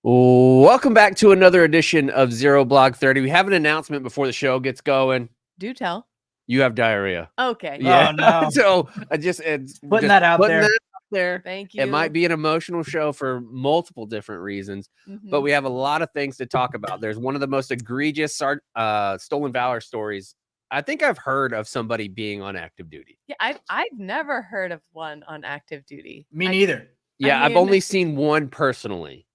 Welcome back to another edition of Zero Blog 30. We have an announcement before the show gets going. Do tell. You have diarrhea. Okay. Yeah. Oh, no. So it's Putting that out there. Thank you. It might be an emotional show for multiple different reasons, but we have a lot of things to talk about. There's one of the most egregious stolen valor stories I think I've heard of somebody being on active duty. Yeah, I've never heard of one on active duty. Me neither. Yeah, I I've only seen one personally,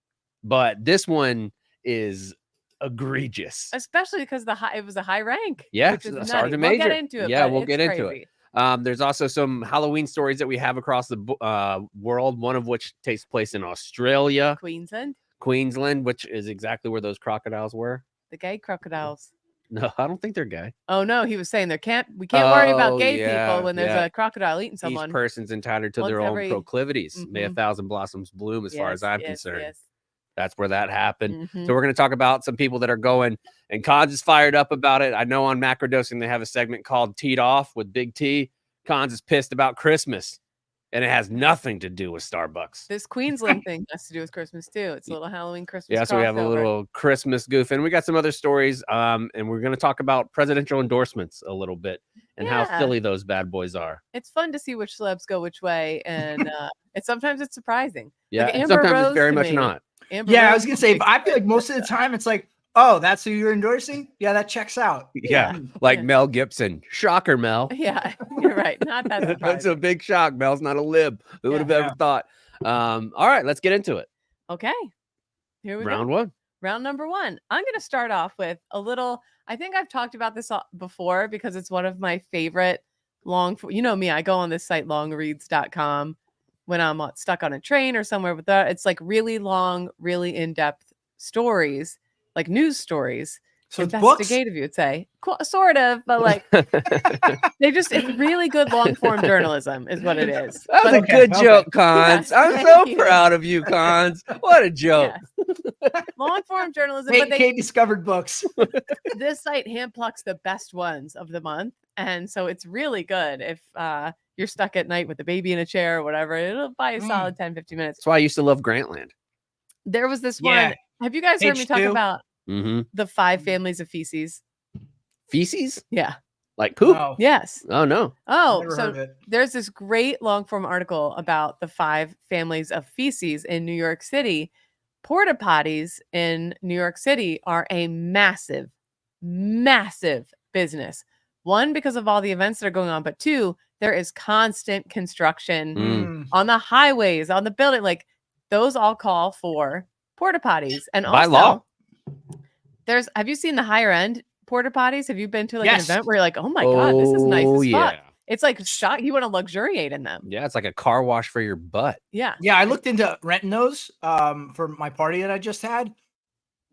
but this one is egregious, especially because it was a high rank. Yeah, which is Sergeant Major. Major. We'll get into it. Yeah, but we'll it's get into crazy. it. There's also some Halloween stories that we have across the world. One of which takes place in Australia, Queensland, which is exactly where those crocodiles were. The gay crocodiles. No, I don't think they're gay. Oh no, he was saying we can't worry about gay people when there's a crocodile eating someone. Each person's entitled to their own proclivities. May a thousand blossoms bloom, as far as I'm concerned. Yes. That's where that happened. So we're going to talk about some people that are going, and Cons is fired up about it. I know on Macrodosing they have a segment called Teed Off with Big T. Cons is pissed about Christmas, and it has nothing to do with Starbucks. This Queensland thing has to do with Christmas too. It's a little Halloween Christmas. Yeah, so we have a little Christmas goof, and we got some other stories. And we're going to talk about presidential endorsements a little bit and how silly those bad boys are. It's fun to see which celebs go which way, and sometimes it's surprising. Yeah, like sometimes Rose it's very much not. I was gonna say, I feel like most of the time it's like, oh, that's who you're endorsing. Yeah, that checks out. Yeah, like Mel Gibson. Shocker, Mel. Yeah, you're right. Not that surprising. That's a big shock. Mel's not a lib. Who would have ever thought? All right, let's get into it. Okay, here we go. Round one. Round number one. I'm going to start off with a little. I think I've talked about this before because it's one of my favorite you know me, I go on this site longreads.com when I'm stuck on a train or somewhere with that. It's like really long, really in-depth stories, like news stories. So investigative, you'd say. Sort of, but like it's really good long form journalism is what it is. That was a good joke, Cons. I'm so proud of you, Cons. What a joke. Long form journalism. But they discovered books. This site hand plucks the best ones of the month. And so it's really good if you're stuck at night with a baby in a chair or whatever. It'll buy a solid 10-15 minutes. That's why I used to love Grantland. There was this one. Have you guys heard me talk about the 5 families of feces? Feces? Yeah. Like poop? No. Yes. Oh, no. Oh, so there's this great long form article about the 5 families of feces in New York City. Porta potties in New York City are a massive, massive business. 1, because of all the events that are going on, but 2, there is constant construction on the highways, on the building. Like those all call for porta potties. And by also, law. Have you seen the higher end porta potties? Have you been to like an event where you're like, oh my God, this is nice as fuck. It's like shock. You want to luxuriate in them. Yeah, it's like a car wash for your butt. Yeah. Yeah, I looked into renting those for my party that I just had.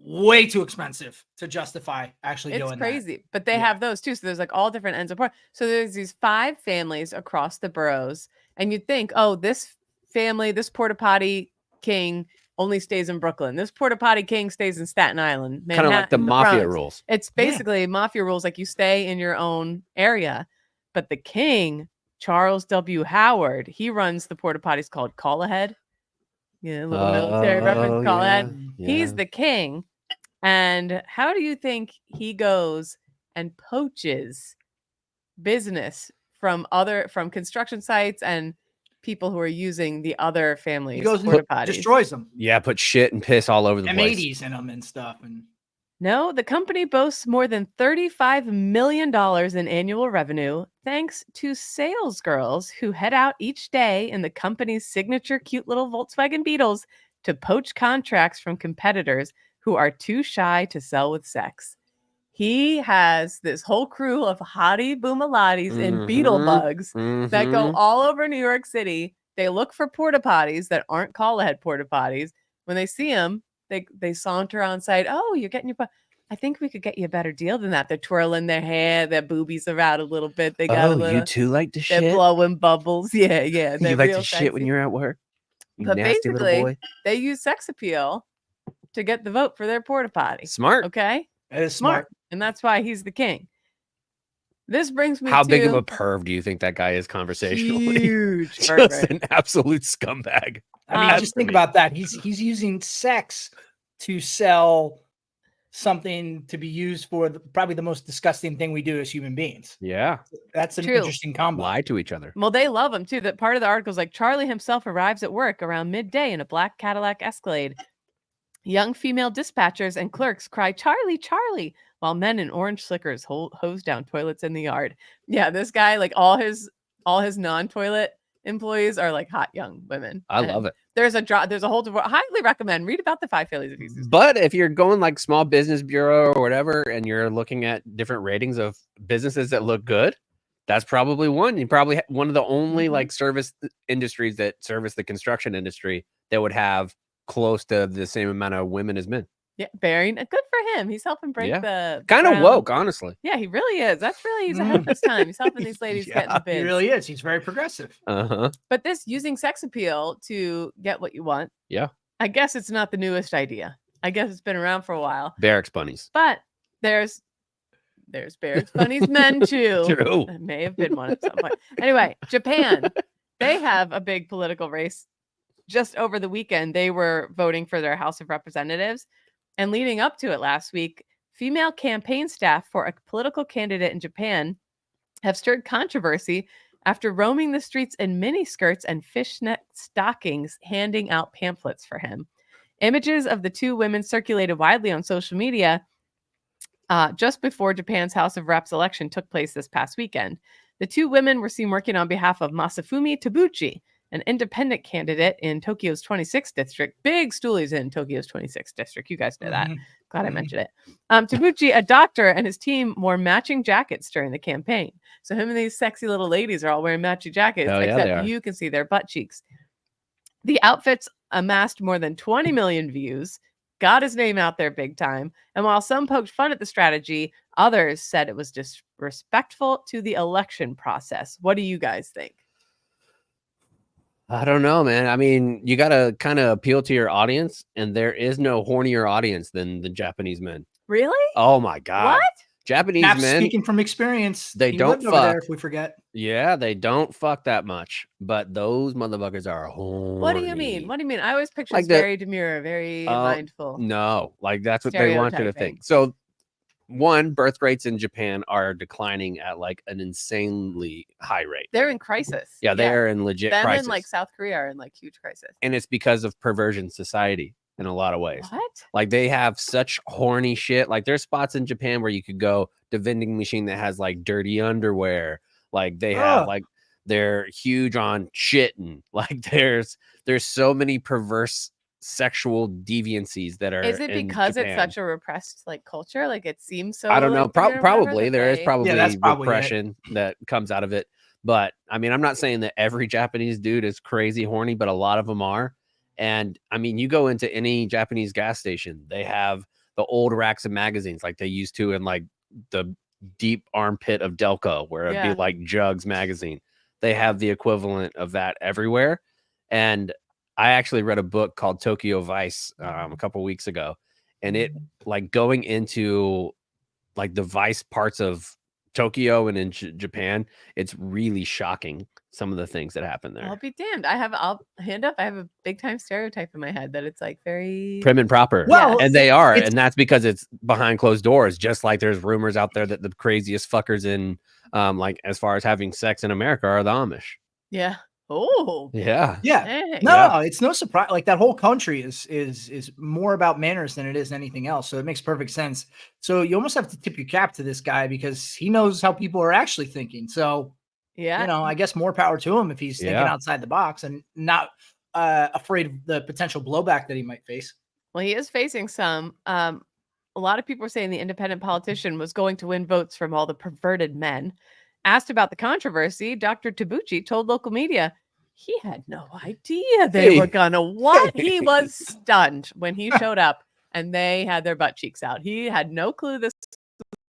Way too expensive to justify actually doing that. It's crazy, but they have those too. So there's like all different ends of part. So there's these 5 families across the boroughs, and you'd think, oh, this family, this porta potty king only stays in Brooklyn. This porta potty king stays in Staten Island. Kind of like the mafia rules. It's basically mafia rules, like you stay in your own area. But the king, Charles W. Howard, he runs the porta potties called Call Ahead. Yeah, a little military reference, Call Ahead. Yeah. He's the king. And how do you think he goes and poaches business from construction sites and people who are using the other families? He goes and destroys them. Yeah, put shit and piss all over the place. M80s in them and stuff. No, the company boasts more than $35 million in annual revenue thanks to sales girls who head out each day in the company's signature cute little Volkswagen Beetles to poach contracts from competitors who are too shy to sell with sex. He has this whole crew of hottie boomalotties in beetle bugs that go all over New York City. They look for porta potties that aren't call ahead porta potties. When they see them, they saunter on site. Oh, you're getting your I think we could get you a better deal than that. They're twirling their hair, their boobies are out a little bit. They got you too like to shit? They're blowing bubbles. Yeah. You like to shit when you're at work? You but nasty little boy. They use sex appeal to get the vote for their porta potty. Smart. Okay? It is smart. And that's why he's the king. This brings me How to... big of a perv do you think that guy is conversationally? Huge. Just an absolute scumbag. I mean, just think about that. He's using sex to sell something to be used for probably the most disgusting thing we do as human beings. Yeah. That's an True. interesting combo. Lie to each other. Well, they love him too. That part of the article is like Charlie himself arrives at work around midday in a black Cadillac Escalade. Young female dispatchers and clerks cry, "Charlie, Charlie," while men in orange slickers hose down toilets in the yard. Yeah, this guy, like all his non-toilet employees are like hot young women. I love it. There's a whole highly recommend. Read about the 5 failures of feces. But if you're going like Small Business Bureau or whatever, and you're looking at different ratings of businesses that look good, that's probably one. You probably one of the only like service industries that service the construction industry that would have close to the same amount of women as men. Yeah, good for him. He's helping break the kind of ground. woke, honestly. Yeah, he really is. He's ahead of his time. He's helping these ladies get in the bids. He really is. He's very progressive. But this using sex appeal to get what you want. Yeah. I guess it's not the newest idea. I guess it's been around for a while. Barracks bunnies. But there's Barracks bunnies men too. True. It may have been one at some point. Anyway, Japan, they have a big political race. Just over the weekend, they were voting for their House of Representatives. And leading up to it last week, female campaign staff for a political candidate in Japan have stirred controversy after roaming the streets in miniskirts and fishnet stockings, handing out pamphlets for him. Images of the two women circulated widely on social media just before Japan's House of Reps election took place this past weekend. The two women were seen working on behalf of Masafumi Tabuchi, an independent candidate in Tokyo's 26th district. Big stoolies in Tokyo's 26th district. You guys know that. Glad I mentioned it. Tabuchi, a doctor, and his team wore matching jackets during the campaign. So him and these sexy little ladies are all wearing matching jackets, except you can see their butt cheeks. The outfits amassed more than 20 million views, got his name out there big time. And while some poked fun at the strategy, others said it was disrespectful to the election process. What do you guys think? I don't know, man. I mean, you got to kind of appeal to your audience, and there is no hornier audience than the Japanese men. Really? Oh my God. What? Japanese Not men. Speaking from experience, they don't fuck. Over there if we forget. Yeah, they don't fuck that much, but those motherfuckers are horny. What do you mean? What do you mean? I always picture like very demure, very mindful. No, like that's what they want you to think. So, one, birth rates in Japan are declining at like an insanely high rate. They're in crisis. Yeah, they're in legit crisis. And like South Korea are in like huge crisis. And it's because of perversion society in a lot of ways. What? Like they have such horny shit. Like there's spots in Japan where you could go to vending machine that has like dirty underwear. Like they have like they're huge on shitting. Like there's so many perverse sexual deviancies that are. Is it because it's such a repressed like culture? Like it seems so. I don't know. Probably there is probably repression it. that comes out of it. But I mean, I'm not saying that every Japanese dude is crazy horny, but a lot of them are. And I mean, you go into any Japanese gas station, they have the old racks of magazines like they used to in like the deep armpit of Delco, where it'd be like Jugs magazine. They have the equivalent of that everywhere. And I actually read a book called Tokyo Vice a couple weeks ago, and it like going into like the vice parts of Tokyo and in Japan, it's really shocking some of the things that happen there. I'll be damned. I'll hand up. I have a big time stereotype in my head that it's like very prim and proper. Well, and they are, and that's because it's behind closed doors. Just like there's rumors out there that the craziest fuckers in, like as far as having sex in America, are the Amish. Yeah. Oh. Yeah. Yeah. Dang. No, it's no surprise. Like that whole country is more about manners than it is anything else. So it makes perfect sense. So you almost have to tip your cap to this guy because he knows how people are actually thinking. So yeah, you know, I guess more power to him if he's thinking outside the box and not afraid of the potential blowback that he might face. Well, he is facing some. A lot of people are saying the independent politician was going to win votes from all the perverted men. Asked about the controversy, Dr. Tabuchi told local media he had no idea they were gonna what. He was stunned when he showed up and they had their butt cheeks out. He had no clue this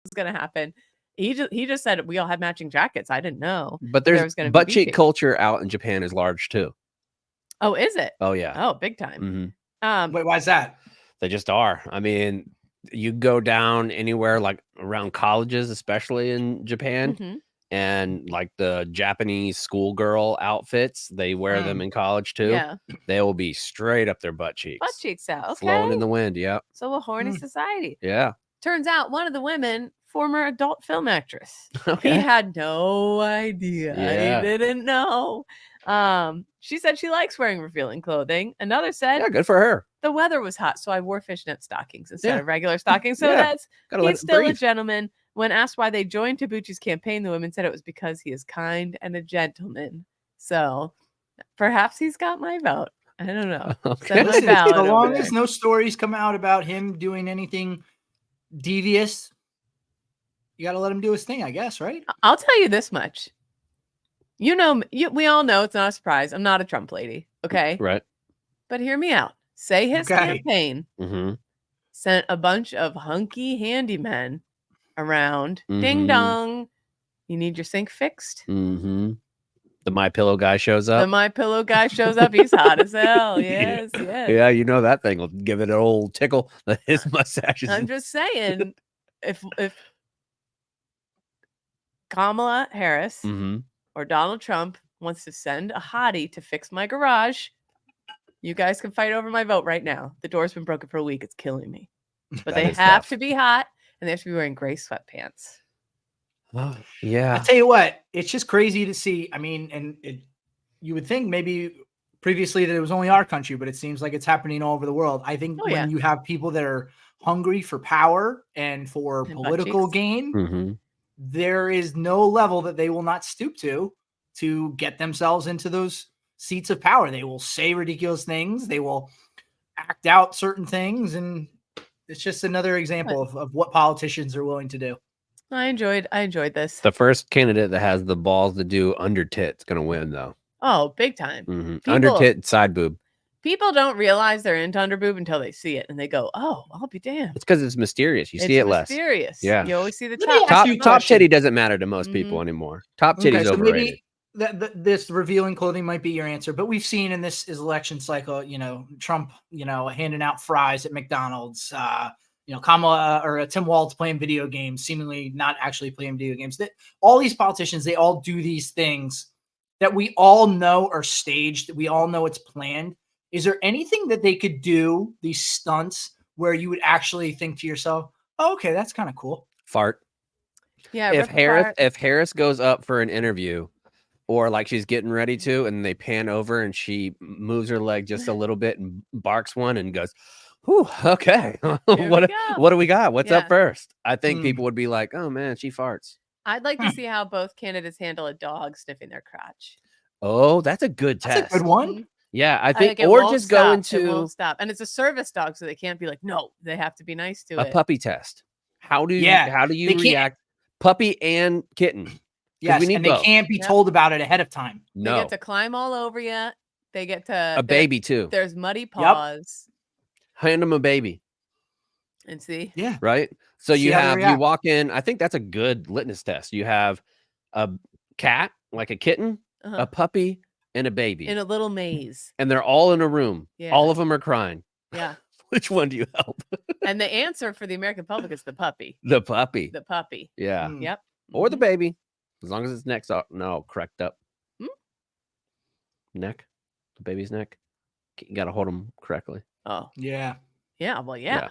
was gonna happen. He just said we all had matching jackets. I didn't know. But there's butt cheek culture out in Japan is large too. Oh, is it? Oh yeah. Oh, big time. Wait, why is that? They just are. I mean, you go down anywhere like around colleges, especially in Japan, and like the Japanese schoolgirl outfits, they wear them in college too. Yeah. They will be straight up their butt cheeks. Butt cheeks out. Okay. Flowing in the wind. Yeah. So a horny society. Yeah. Turns out one of the women, former adult film actress. Okay. He had no idea. Yeah. He didn't know. She said she likes wearing revealing clothing. Another said, Yeah, good for her. the weather was hot, so I wore fishnet stockings instead Yeah. of regular stockings. So Yeah. that's Gotta let he's it still a breathe. gentleman. When asked why they joined Tabucci's campaign, the women said it was because he is kind and a gentleman. So perhaps he's got my vote. I don't know. Okay. Send my Listen, ballot so over long there. as no stories come out about him doing anything devious, you got to let him do his thing, I guess, right? I'll tell you this much. You know, we all know it's not a surprise. I'm not a Trump lady. Okay. Right. But hear me out. Say his campaign Mm-hmm. sent a bunch of hunky handymen around. Ding Mhm. dong. You need your sink fixed. Mm-hmm. The My Pillow guy shows The up. My Pillow guy shows up. He's hot as hell. Yes, yes. Yeah, you know that thing will give it an old tickle. His mustache is. I'm just saying, if Kamala Harris Mm-hmm. or Donald Trump wants to send a hottie to fix my garage, you guys can fight over my vote right now. The door's been broken for a week. It's killing me. But That they is have tough. to be hot and they have to be wearing gray sweatpants. Oh, yeah. I tell you what, it's just crazy to see. I mean, and you would think maybe previously that it was only our country, but it seems like it's happening all over the world. I think when you have people that are hungry for power and for political gain, Mm-hmm. there is no level that they will not stoop to get themselves into those seats of power. They will say ridiculous things. They will act out certain things. And it's just another example of what politicians are willing to do. I enjoyed this. The first candidate that has the balls to do under tit's gonna win, though. Oh, big time. Mm-hmm. Under tit, side boob. People don't realize they're into under boob until they see it, and they go, "Oh, I'll be damned." It's because it's mysterious. You see it less. Mysterious. Yeah. You always see the Let me top. ask you a Top question. titty doesn't matter to most people anymore. Top titty's so overrated. maybe this revealing clothing might be your answer, but we've seen in this election cycle, Trump, handing out fries at McDonald's, Kamala or Tim Walz playing video games, seemingly not actually playing video games. That all these politicians, they all do these things that we all know are staged. We all know it's planned. Is there anything that they could do, these stunts, where you would actually think to yourself, oh, okay, that's kind of cool? Fart. Yeah. If Harris goes up for an interview, or like she's getting ready to, and they pan over and she moves her leg just a little bit and barks one and goes, "Whew, okay, what do we got? What's up first?" I think people would be like, "Oh man, she farts." I'd like to see how both candidates handle a dog sniffing their crotch. Oh, that's a good test. That's a good one. Yeah, I think, or just go into it won't stop, and it's a service dog, so they can't be like, no, they have to be nice to a it. puppy test. How do you They react? Puppy and kitten. Yes, and they can't be told about it ahead of time. No, they get to climb all over you. They get to a baby too. There's muddy paws. Hand them a baby. And see, right. So you walk in. I think that's a good litmus test. You have a cat, like a kitten, a puppy, and a baby in a little maze, and they're all in a room. Yeah. All of them are crying. Yeah. Which one do you help? And the answer for the American public is the puppy. The puppy. The puppy. Yeah. Yep. Or the baby, as long as its neck's up. No, cracked up. Neck. The baby's neck. You got to hold them correctly. Oh. Yeah. Yeah. Well, yeah.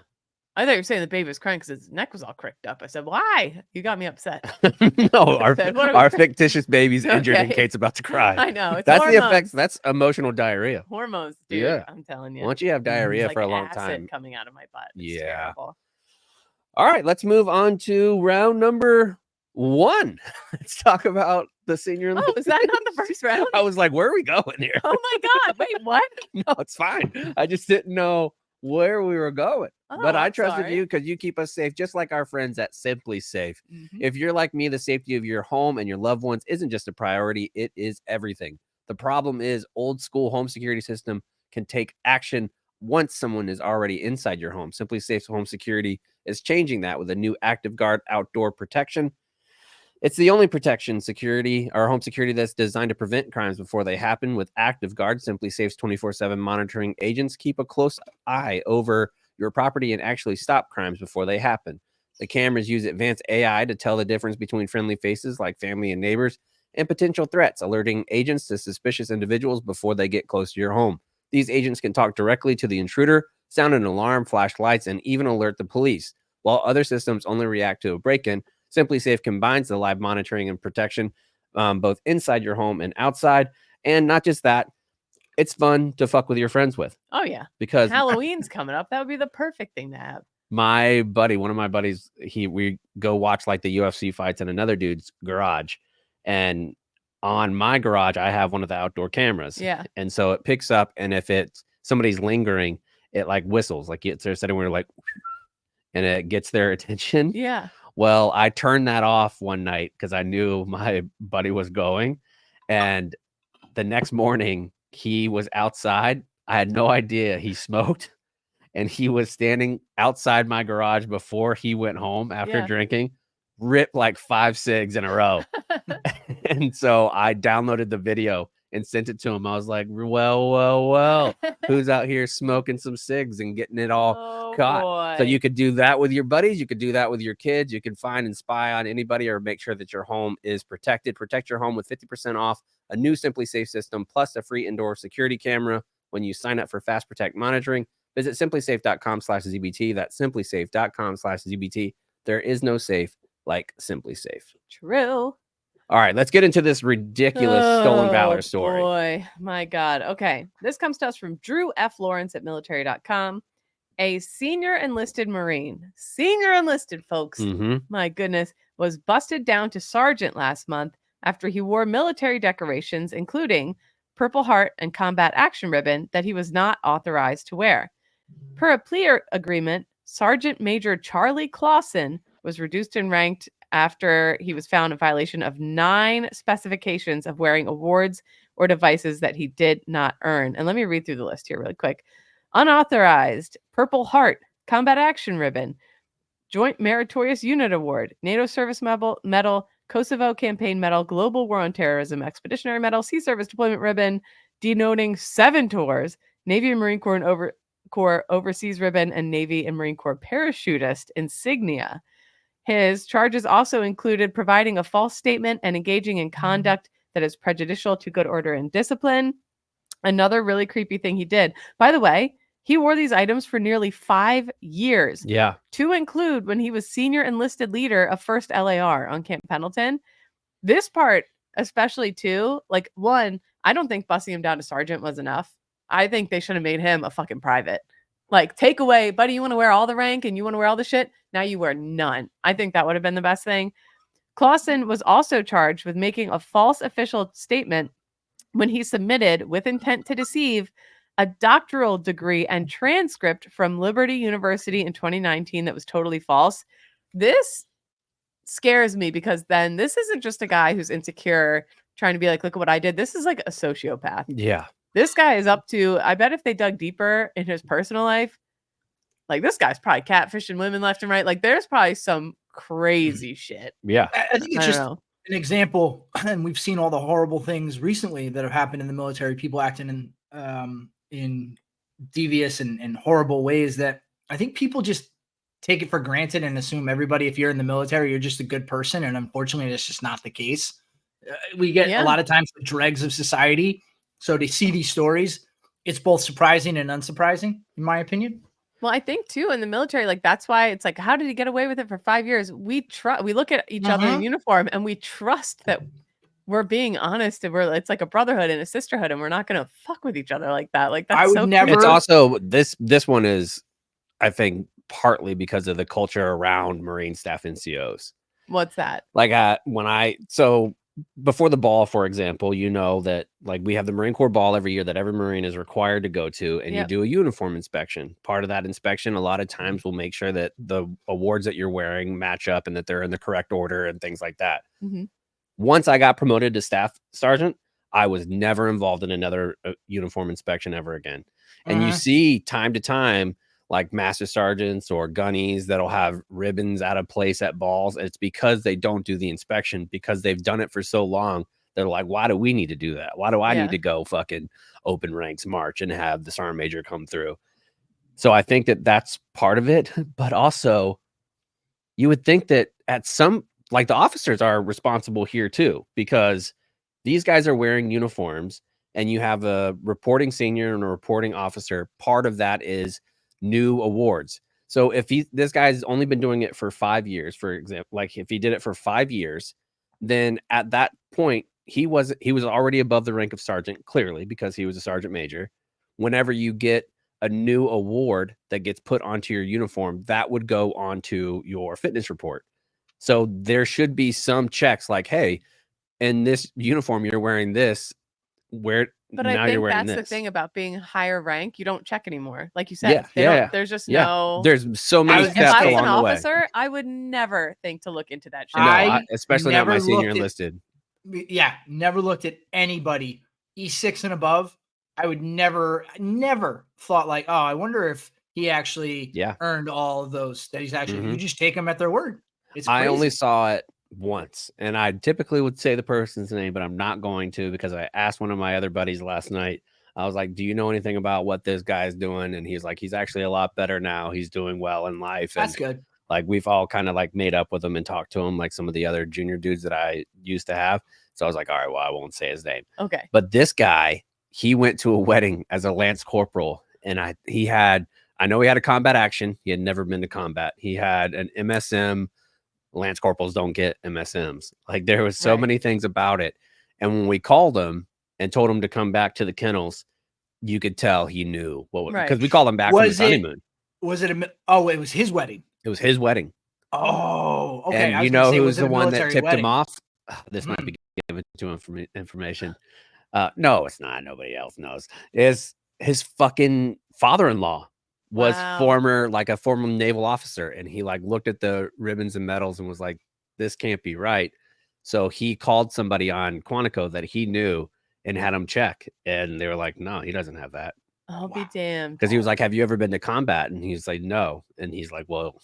I thought you were saying the baby was crying because his neck was all cricked up. I said, why? You got me upset. No, our fictitious baby's injured and Kate's about to cry. I know. It's that's hormones. the effects. That's emotional diarrhea. Hormones, dude. Yeah. I'm telling you. Once you have diarrhea like for a long acid time. coming out of my butt. It's terrible. All right, let's move on to round number 1. Let's talk about the senior. Oh, is that not the first round? I was like, where are we going here? Oh my God. Wait, what? No, it's fine. I just didn't know where we were going. But I trusted you because you keep us safe, just like our friends at Simply Safe. If you're like me, the safety of your home and your loved ones isn't just a priority, it is everything. The problem is old school home security system can take action once someone is already inside your home. Simply Safe's home security is changing that with a new Active Guard outdoor protection. It's the only protection security or home security that's designed to prevent crimes before they happen. With Active Guard, Simply Safe's 24/7 monitoring agents keep a close eye over your property and actually stop crimes before they happen. The cameras use advanced AI to tell the difference between friendly faces like family and neighbors and potential threats, alerting agents to suspicious individuals before they get close to your home. These agents can talk directly to the intruder, sound an alarm, flash lights, and even alert the police. While other systems only react to a break-in, SimpliSafe combines the live monitoring and protection both inside your home and outside. And not just that, it's fun to fuck with your friends with. Oh, yeah. Because Halloween's coming up. That would be the perfect thing to have. my buddy, one of my buddies, we go watch like the UFC fights in another dude's garage. And on my garage, I have one of the outdoor cameras. Yeah. And so it picks up, and if it's somebody's lingering, it like whistles, like it's there sitting where like, and it gets their attention. Yeah. Well, I turned that off one night because I knew my buddy was going. And the next morning, he was outside. I had no idea he smoked. And he was standing outside my garage before he went home after drinking, ripped like 5 cigs in a row. And so I downloaded the video and sent it to him. I was like, well, who's out here smoking some cigs and getting it all caught? Boy. So you could do that with your buddies. You could do that with your kids. You can find and spy on anybody or make sure that your home is protected. Protect your home with 50% off a new SimpliSafe system plus a free indoor security camera when you sign up for Fast Protect monitoring. Visit simplysafe.com/ZBT. That's simplysafe.com/ZBT. There is no safe like SimpliSafe. True. All right, let's get into this ridiculous stolen valor story. Boy, my God. Okay. This comes to us from Drew F. Lawrence at military.com. A senior enlisted Marine, folks, my goodness, was busted down to sergeant last month after he wore military decorations, including Purple Heart and Combat Action Ribbon, that he was not authorized to wear. Per a plea agreement, Sergeant Major Charlie Clawson was reduced and ranked after he was found in violation of 9 specifications of wearing awards or devices that he did not earn. And let me read through the list here really quick. Unauthorized, Purple Heart, Combat Action Ribbon, Joint Meritorious Unit Award, NATO Service Medal, Kosovo Campaign Medal, Global War on Terrorism, Expeditionary Medal, Sea Service Deployment Ribbon, denoting 7 tours, Navy and Marine Corps and Corps Overseas Ribbon, and Navy and Marine Corps Parachutist insignia. His charges also included providing a false statement and engaging in conduct that is prejudicial to good order and discipline. Another really creepy thing he did, by the way, he wore these items for nearly 5 years. Yeah. To include when he was senior enlisted leader of 1st LAR on Camp Pendleton. This part, especially too, like one, I don't think busting him down to sergeant was enough. I think they should have made him a fucking private. Like, take away, buddy, you want to wear all the rank and you want to wear all the shit? Now you wear none. I think that would have been the best thing. Clawson was also charged with making a false official statement when he submitted, with intent to deceive, a doctoral degree and transcript from Liberty University in 2019 that was totally false. This scares me because then this isn't just a guy who's insecure trying to be like, look at what I did. This is like a sociopath. Yeah. This guy is up to, I bet if they dug deeper in his personal life, like this guy's probably catfishing women left and right. Like there's probably some crazy shit. Yeah. I think it's just an example, and we've seen all the horrible things recently that have happened in the military, people acting in devious and horrible ways that I think people just take it for granted and assume everybody, if you're in the military, you're just a good person. And unfortunately, that's just not the case. We get a lot of times the dregs of society. So to see these stories, it's both surprising and unsurprising, in my opinion. Well, I think too in the military, like that's why it's like, how did he get away with it for 5 years? We look at each other in uniform and we trust that we're being honest and it's like a brotherhood and a sisterhood and we're not going to fuck with each other like that. Like that's I would never. It's also this one is, I think, partly because of the culture around Marine staff NCOs. What's that? Like before the ball, for example, you know that like we have the Marine Corps ball every year that every Marine is required to go to, and you do a uniform inspection. Part of that inspection, a lot of times, will make sure that the awards that you're wearing match up and that they're in the correct order and things like that. Mm-hmm. Once I got promoted to staff sergeant, I was never involved in another uniform inspection ever again. And you see time to time, like master sergeants or gunnies that'll have ribbons out of place at balls. It's because they don't do the inspection because they've done it for so long. They're like, why do we need to do that? Why do I need to go fucking open ranks march and have the sergeant major come through? So I think that that's part of it, but also you would think that at some, like, the officers are responsible here too, because these guys are wearing uniforms and you have a reporting senior and a reporting officer. Part of that is new awards. So if this guy's only been doing it for 5 years, for example, like if he did it for 5 years, then at that point he was already above the rank of sergeant, clearly, because he was a sergeant major. Whenever you get a new award that gets put onto your uniform, that would go onto your fitness report. So there should be some checks like, hey, in this uniform you're wearing this, But now I you're think wearing that's the this. thing about being higher rank. You don't check anymore. Like you Yeah, said, there's just no. There's so many If steps I was along an the way. officer, I would never think to look into that shit. No, especially not my senior looked enlisted. never looked at anybody E6 and above. I would never thought like, oh, I wonder if he actually earned all of those that he's actually. You just take them at their word. It's crazy. I only saw it once, and I typically would say the person's name, but I'm not going to, because I asked one of my other buddies last night. I was like, do you know anything about what this guy's doing? And he's like, he's actually a lot better now. He's doing well in life. That's and good. Like, we've all kind of like made up with him and talked to him, like some of the other junior dudes that I used to have. So I was like, all right, well, I won't say his name. Okay. But this guy, he went to a wedding as a Lance Corporal, and I know he had a combat action. He had never been to combat. He had an MSM. Lance Corporals don't get MSMs. Like, there was so many things about it. And when we called him and told him to come back to the kennels, you could tell he knew what, because we called him back from his honeymoon. Was it it was his wedding. It was his wedding. Oh, okay. And you know who's the one that tipped him off? This might be given to him for information. No, it's not. Nobody else knows. Is his fucking father-in-law was a former naval officer, and he like looked at the ribbons and medals and was like, this can't be right. So he called somebody on Quantico that he knew and had him check, and they were like, no, he doesn't have that. I'll be damned. Because he was like, have you ever been to combat? And he's like, no. And he's like, well,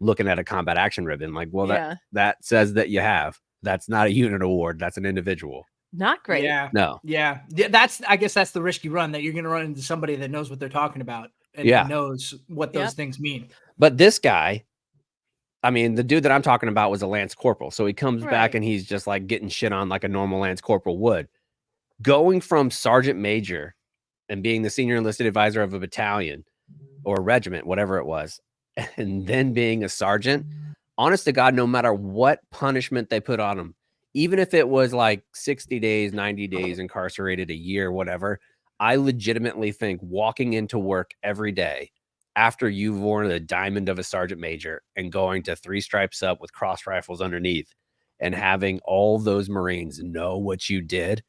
looking at a combat action ribbon, like, well, that says that you have. That's not a unit award. That's an individual. Not great. Yeah. No. Yeah. I guess that's the risky run, that you're going to run into somebody that knows what they're talking about and knows what those things mean. But this guy, I mean, the dude that I'm talking about was a Lance Corporal. So he comes back and he's just like getting shit on like a normal Lance Corporal would. Going from Sergeant Major and being the senior enlisted advisor of a battalion or regiment, whatever it was, and then being a sergeant, honest to God, no matter what punishment they put on him, even if it was like 60 days, 90 days incarcerated, a year, whatever, I legitimately think walking into work every day after you've worn the diamond of a sergeant major and going to 3 stripes up with cross rifles underneath and having all those Marines know what you did,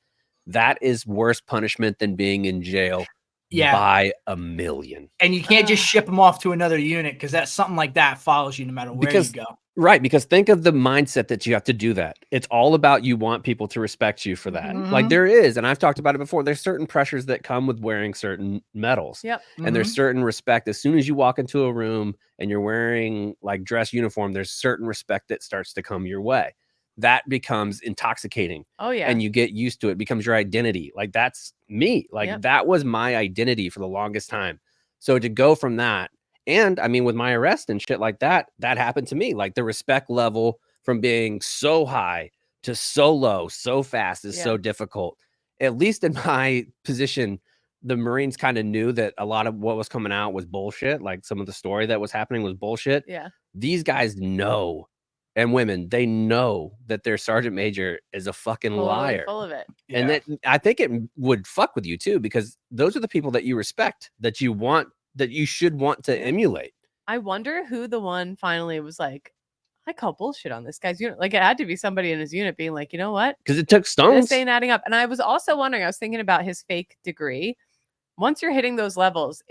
that is worse punishment than being in jail by a million. And you can't just ship them off to another unit, because that's something like that follows you no matter where you go. Right, because think of the mindset that you have to do that. It's all about, you want people to respect you for that. Like, there is, and I've talked about it before, there's certain pressures that come with wearing certain medals. And there's certain respect. As soon as you walk into a room and you're wearing like dress uniform, there's certain respect that starts to come your way. That becomes intoxicating. Oh, yeah. And you get used to it. It becomes your identity. Like, that's me. Like, that was my identity for the longest time. So to go from that, and I mean, with my arrest and shit like that, that happened to me. Like, the respect level from being so high to so low, so fast is so difficult. At least in my position, the Marines kind of knew that a lot of what was coming out was bullshit. Like, some of the story that was happening was bullshit. Yeah. These guys know, and women, they know that their sergeant major is a fucking liar. Full of it. And that, I think it would fuck with you too, because those are the people that you respect, that you want, that you should want to emulate. I wonder who the one finally was like, I call bullshit on this guy's unit. Like, it had to be somebody in his unit being like, you know what? Because it took stones. This ain't adding up. And I was also wondering, I was thinking about his fake degree. Once you're hitting those levels,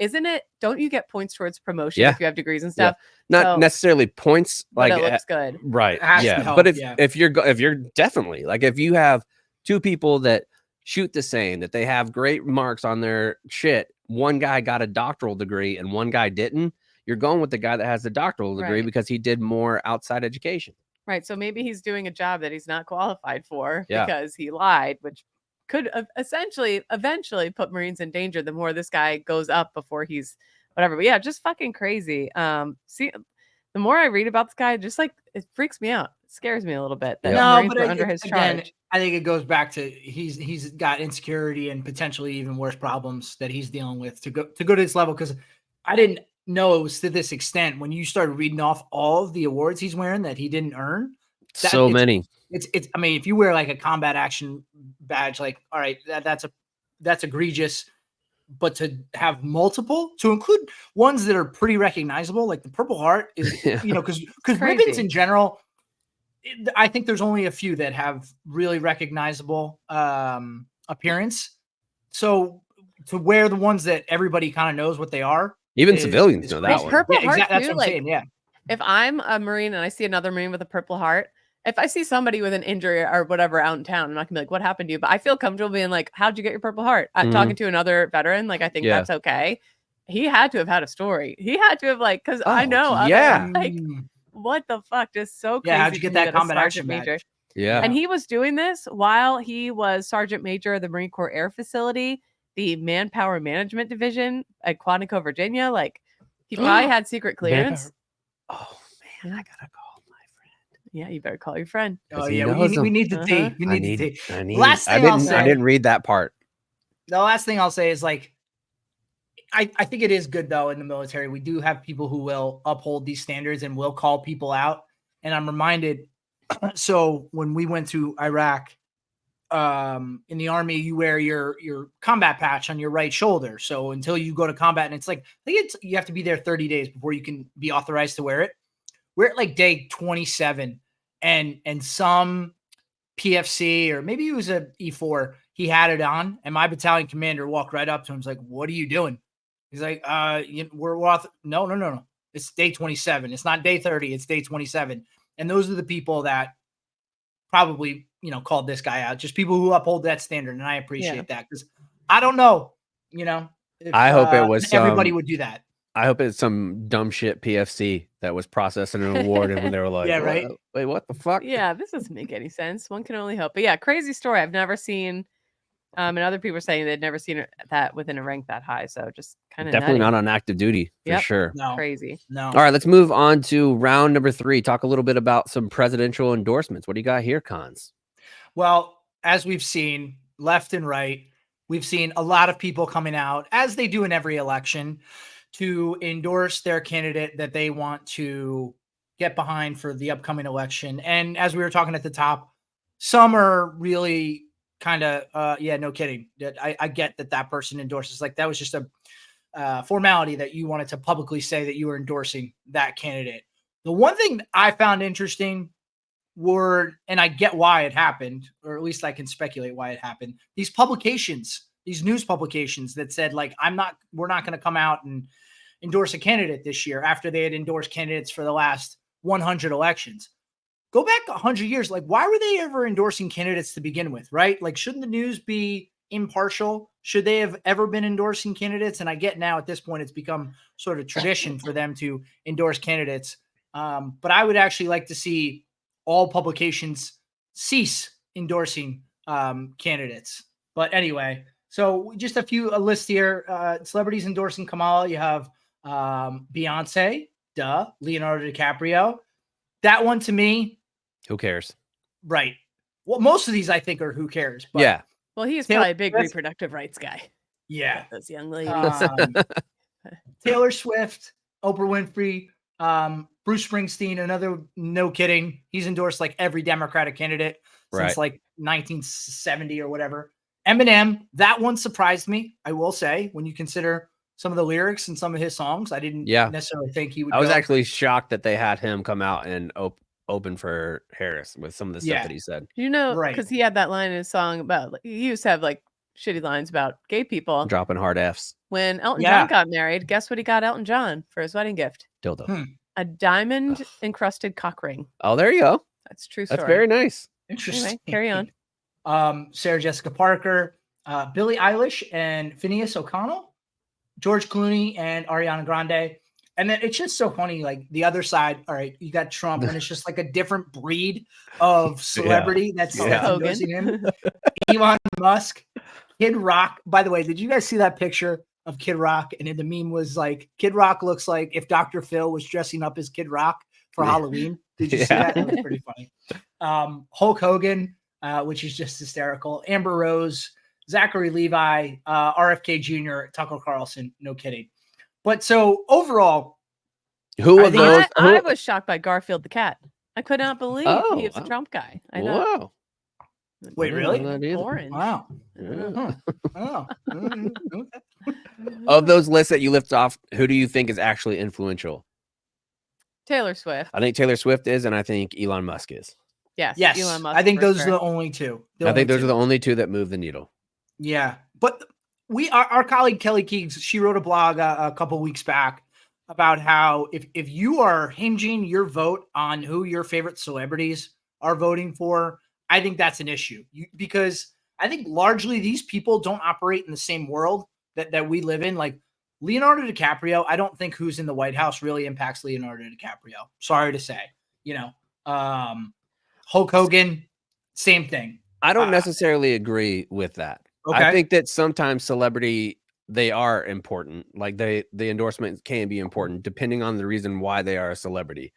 don't you get points towards promotion if you have degrees and stuff? Not necessarily points. Like, it looks good. Right. Yeah. But if you're definitely, like, if you have 2 people that shoot the same, that they have great marks on their shit, one guy got a doctoral degree and one guy didn't, you're going with the guy that has the doctoral degree because he did more outside education. Right. So maybe he's doing a job that he's not qualified for because he lied, which could eventually put Marines in danger the more this guy goes up before he's whatever. But yeah, just fucking crazy. See, the more I read about this guy, just like it freaks me out. It scares me a little bit that No, Marines but were under his again, charge. I think it goes back to he's got insecurity and potentially even worse problems that he's dealing with to go to this level. Because I didn't know it was to this extent when you started reading off all of the awards he's wearing that he didn't earn. So many. It's. I mean, if you wear like a combat action badge, like all right, that's egregious. But to have multiple, to include ones that are pretty recognizable, like the Purple Heart is, because ribbons in general, I think there's only a few that have really recognizable appearance. So to wear the ones that everybody kind of knows what they are, even civilians know that one. Purple Heart exactly. That's too, what I'm saying. Yeah. If I'm a Marine and I see another Marine with a Purple Heart, if I see somebody with an injury or whatever out in town, I'm not gonna be like, "What happened to you?" But I feel comfortable being like, "How'd you get your Purple Heart?" Talking to another veteran, like I think that's okay. He had to have had a story. He had to have because I know like what the fuck, just so crazy. Yeah, how'd you get that combat action major? badge? Yeah, and he was doing this while he was Sergeant Major of the Marine Corps Air Facility, the Manpower Management Division at Quantico, Virginia. Like he probably had secret clearance. Oh man, I gotta call my friend. Yeah, you better call your friend. Oh yeah, we need the tea. We need the tea. I didn't read that part. The last thing I'll say is like, I think it is good though in the military. We do have people who will uphold these standards and will call people out. And I'm reminded, so when we went to Iraq, in the Army, you wear your combat patch on your right shoulder. So until you go to combat, and it's like, I think you have to be there 30 days before you can be authorized to wear it. We're at like day 27, and some PFC, or maybe it was a E4, he had it on, and my battalion commander walked right up to him. He's like, "What are you doing?" He's like, we're off. No. It's day 27. It's not day 30. It's day 27. And those are the people that probably, called this guy out. Just people who uphold that standard. And I appreciate that, because I don't know, if, I hope it was everybody would do that. I hope it's some dumb shit PFC that was processing an award and when they were like, yeah, right. Wait, what the fuck? Yeah, this doesn't make any sense. One can only hope. But yeah, crazy story. I've never seen. And other people are saying they'd never seen that within a rank that high. So just kind of definitely not on active duty for sure. No, crazy. No. All right, let's move on to round number 3. Talk a little bit about some presidential endorsements. What do you got here, Cons? Well, as we've seen left and right, we've seen a lot of people coming out, as they do in every election, to endorse their candidate that they want to get behind for the upcoming election. And as we were talking at the top, some are really kind of, no kidding. I get that person endorses. Like that was just a formality that you wanted to publicly say that you were endorsing that candidate. The one thing I found interesting were, and I get why it happened, or at least I can speculate why it happened. These publications, these news publications that said like, we're not going to come out and endorse a candidate this year after they had endorsed candidates for the last 100 elections. Go back 100 years. Like, why were they ever endorsing candidates to begin with, right? Like, shouldn't the news be impartial? Should they have ever been endorsing candidates? And I get now at this point, it's become sort of tradition for them to endorse candidates. But I would actually like to see all publications cease endorsing candidates. But anyway, so just a list here. Celebrities endorsing Kamala. You have Beyoncé, Leonardo DiCaprio. That one to me, who cares? Right. Well, most of these I think are who cares. But yeah. Well, he's probably a big reproductive rights guy. Yeah. Those young ladies. Taylor Swift, Oprah Winfrey, Bruce Springsteen, another, no kidding. He's endorsed like every Democratic candidate since like 1970 or whatever. Eminem, that one surprised me, I will say, when you consider some of the lyrics and some of his songs. I didn't necessarily think he would. I was actually shocked that they had him come out and open for Harris with some of the stuff that he said. Because he had that line in his song about, he used to have like shitty lines about gay people dropping hard Fs. When Elton John got married, guess what he got Elton John for his wedding gift? Dildo. A diamond encrusted cock ring. Oh, there you go. That's true story. That's very nice. Interesting. Anyway, carry on. Sarah Jessica Parker, Billie Eilish and Phineas O'Connell, George Clooney and Ariana Grande. And then it's just so funny, like the other side, all right, you got Trump, and it's just like a different breed of celebrity that's endorsing him. Elon Musk, Kid Rock. By the way, did you guys see that picture of Kid Rock, and the meme was like, Kid Rock looks like if Dr. Phil was dressing up as Kid Rock for Halloween. Did you see that? That was pretty funny. Hulk Hogan, which is just hysterical. Amber Rose, Zachary Levi, RFK Jr., Tucker Carlson. No kidding. But so overall, I was shocked by Garfield the cat. I could not believe he was a Trump guy. Whoa. Wait, really? Orange. Wow. Yeah. Oh. Of those lists that you lift off, who do you think is actually influential? Taylor Swift. I think Taylor Swift is, and I think Elon Musk is. Yes. Elon Musk. I think those are the only two. I think those are the only two that move the needle. Yeah, but our colleague Kelly Keegs, she wrote a blog a couple weeks back about how if you are hinging your vote on who your favorite celebrities are voting for, I think that's an issue. Because I think largely these people don't operate in the same world that we live in. Like Leonardo DiCaprio, I don't think who's in the White House really impacts Leonardo DiCaprio. Sorry to say, Hulk Hogan, same thing. I don't necessarily agree with that. Okay. I think that sometimes celebrity, they are important. Like the endorsements can be important depending on the reason why they are a celebrity.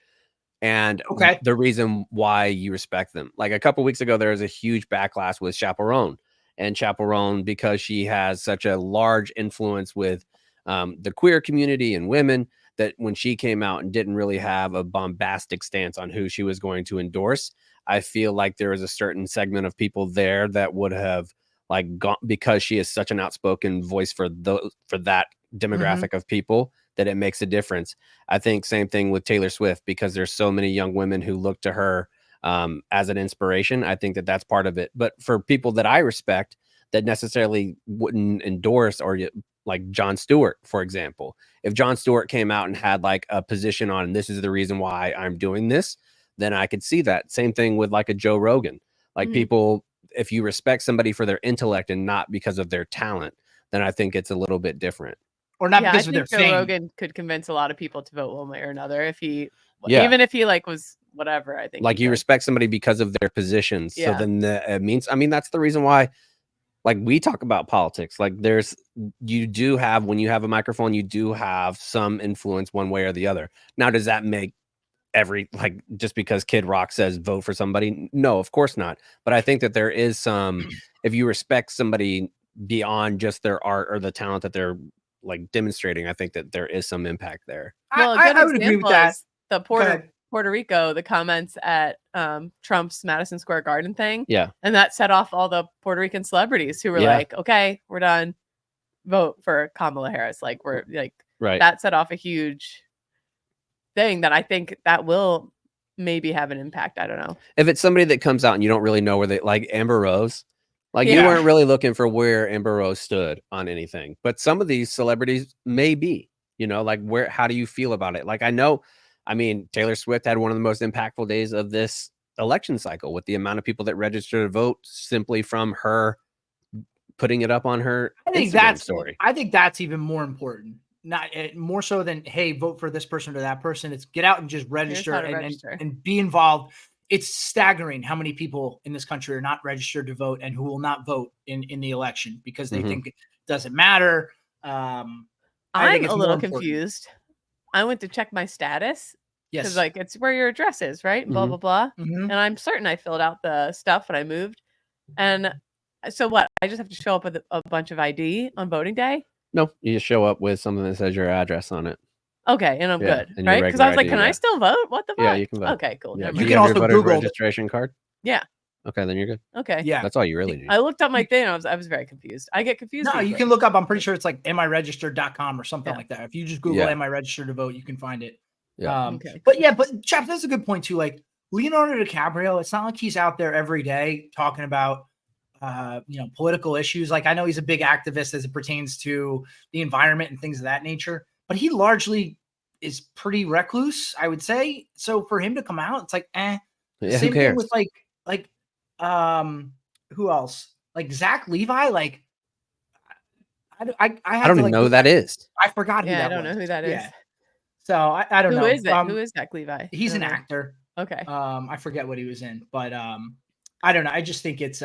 And the reason why you respect them. Like a couple weeks ago, there was a huge backlash with Chaperone. And Chaperone, because she has such a large influence with the queer community and women, that when she came out and didn't really have a bombastic stance on who she was going to endorse, I feel like there was a certain segment of people there that would have like gone, because she is such an outspoken voice for that demographic of people, that it makes a difference. I think same thing with Taylor Swift, because there's so many young women who look to her as an inspiration. I think that that's part of it. But for people that I respect that necessarily wouldn't endorse, or like Jon Stewart, for example, if Jon Stewart came out and had like a position on this is the reason why I'm doing this, then I could see that. Same thing with like a Joe Rogan. Like people, if you respect somebody for their intellect and not because of their talent, then I think it's a little bit different. Or not because of their fame. Joe Rogan could convince a lot of people to vote one way or another if he, even if he like was whatever. I think like you respect somebody because of their positions. So then it means, I mean, that's the reason why, like we talk about politics. Like you do have, when you have a microphone, you do have some influence one way or the other. Now, does that make just because Kid Rock says vote for somebody? No, of course not. But I think that there is some, if you respect somebody beyond just their art or the talent that they're like demonstrating, I think that there is some impact there. Well, I would agree with that. The Puerto Rico, the comments at Trump's Madison Square Garden thing. Yeah. And that set off all the Puerto Rican celebrities who were like, okay, we're done. Vote for Kamala Harris. Like we're like, that set off a huge thing that I think that will maybe have an impact. I don't know. If it's somebody that comes out and you don't really know where they, like Amber Rose, like you weren't really looking for where Amber Rose stood on anything, but some of these celebrities may be, like how do you feel about it? Like I mean, Taylor Swift had one of the most impactful days of this election cycle with the amount of people that registered to vote simply from her putting it up on her Instagram story. I think that's even more important. Not more so than, hey, vote for this person or that person. It's get out and just register and be involved. It's staggering how many people in this country are not registered to vote and who will not vote in the election because they think it doesn't matter. I'm a little confused. I went to check my status. Yes. Because like it's where your address is, right? Blah, blah, blah. And I'm certain I filled out the stuff when I moved. And so what? I just have to show up with a bunch of ID on voting day? No, you just show up with something that says your address on it. Okay, and I'm good, right? Because I was like, can I still vote? What the fuck? Yeah, you can vote. Okay, cool. Yeah. You can also Google registration card. Yeah. Okay, then you're good. Okay. Yeah. That's all you really need. I looked up my thing and I was very confused. I get confused. No, you can look up, I'm pretty sure it's like amiregistered.com or something like that. If you just Google am I registered to vote, you can find it. Yeah. Okay. But Jeff, that's a good point too. Like Leonardo DiCaprio, it's not like he's out there every day talking about political issues. Like I know he's a big activist as it pertains to the environment and things of that nature, but he largely is pretty recluse, I would say. So for him to come out, it's like, Yeah, same thing with like who else? Like Zach Levi, like I don't even know who that is. I forgot who that was. I don't know who that is. Yeah. So I don't know. Who is it? Who is Zach Levi? He's an actor. Okay. I forget what he was in, but I don't know. I just think it's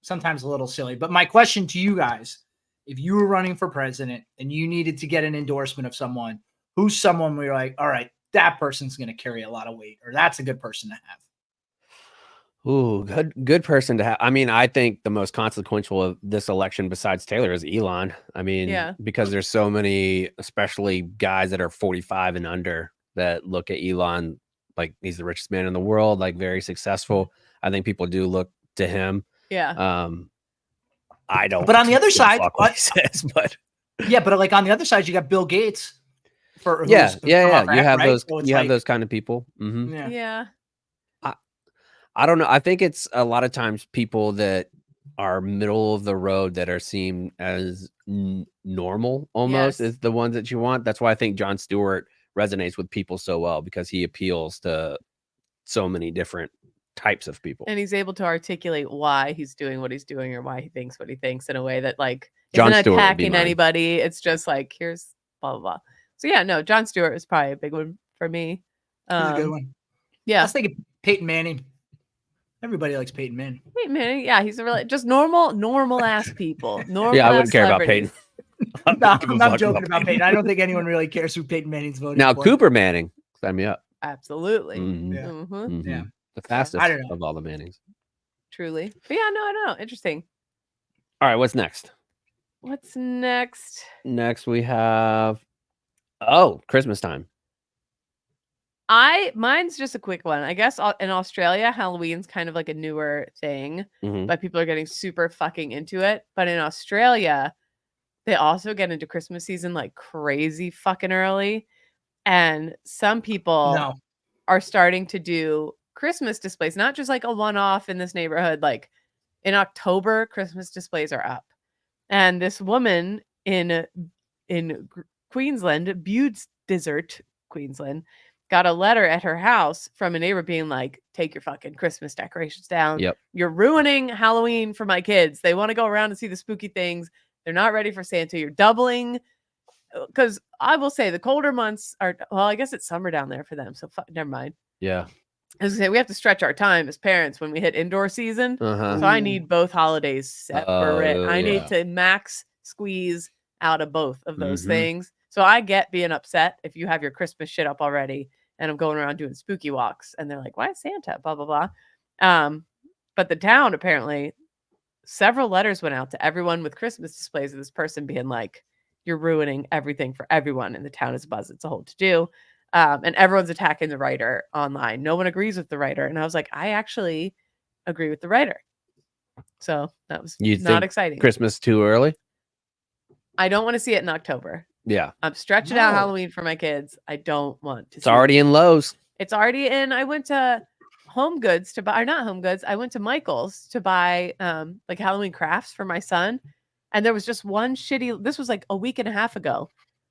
sometimes a little silly. But my question to you guys if you were running for president and you needed to get an endorsement of someone, who's someone where you're like, all right, that person's going to carry a lot of weight, or that's a good person to have? Ooh, good person to have. I mean, I think the most consequential of this election besides Taylor is Elon. I mean, because there's so many, especially guys that are 45 and under, that look at Elon like he's the richest man in the world, like very successful. I think people do look to him. Yeah. I don't. But on the other side, what he says, but yeah, but like on the other side, you got Bill Gates. Yeah. You have those. So you have those kind of people. Yeah. I don't know. I think it's a lot of times people that are middle of the road that are seen as normal almost is the ones that you want. That's why I think Jon Stewart resonates with people so well, because he appeals to so many different types of people. And he's able to articulate why he's doing what he's doing or why he thinks what he thinks in a way that like isn't attacking anybody. It's just like, here's blah, blah, blah. So yeah, no, Jon Stewart is probably a big one for me. He's a good one. Yeah. I was thinking Peyton Manning. Everybody likes Peyton Manning. Peyton Manning, yeah, he's a really just normal ass people. Yeah, I wouldn't care about Peyton. I'm not joking about Peyton. I don't think anyone really cares who Peyton Manning's voting now, for. Cooper Manning, sign me up. Absolutely. Yeah. The fastest of all the Mannings. Truly. But yeah, no, I don't know. Interesting. All right, what's next? What's next? Next we have Christmas time. Mine's just a quick one. I guess in Australia, Halloween's kind of like a newer thing, but people are getting super fucking into it. But in Australia, they also get into Christmas season like crazy fucking early. And some people are starting to do Christmas displays, not just like a one-off in this neighborhood. Like in October, Christmas displays are up. And this woman in Queensland, Desert, Queensland, got a letter at her house from a neighbor being like, take your fucking Christmas decorations down. Yep. You're ruining Halloween for my kids. They want to go around and see the spooky things. They're not ready for Santa. You're doubling. Because I will say the colder months are, well, I guess it's summer down there for them. So never mind. Yeah. As I say, we have to stretch our time as parents when we hit indoor season. So I need both holidays separate. I need to max squeeze out of both of those things. So I get being upset if you have your Christmas shit up already and I'm going around doing spooky walks and they're like, why is Santa? Blah, blah, blah. But the town, apparently, several letters went out to everyone with Christmas displays of this person being like, you're ruining everything for everyone. And the town is buzz. It's a whole to-do. And everyone's attacking the writer online. No one agrees with the writer. And I was like, I actually agree with the writer. So that was not exciting. Christmas too early? I don't want to see it in October. Yeah. I'm stretching out Halloween for my kids. I don't want to It's already in Lowe's. It's already in. I went to Home Goods to buy, or not Home Goods. I went to Michael's to buy like Halloween crafts for my son. And there was just one this was like a week and a half ago.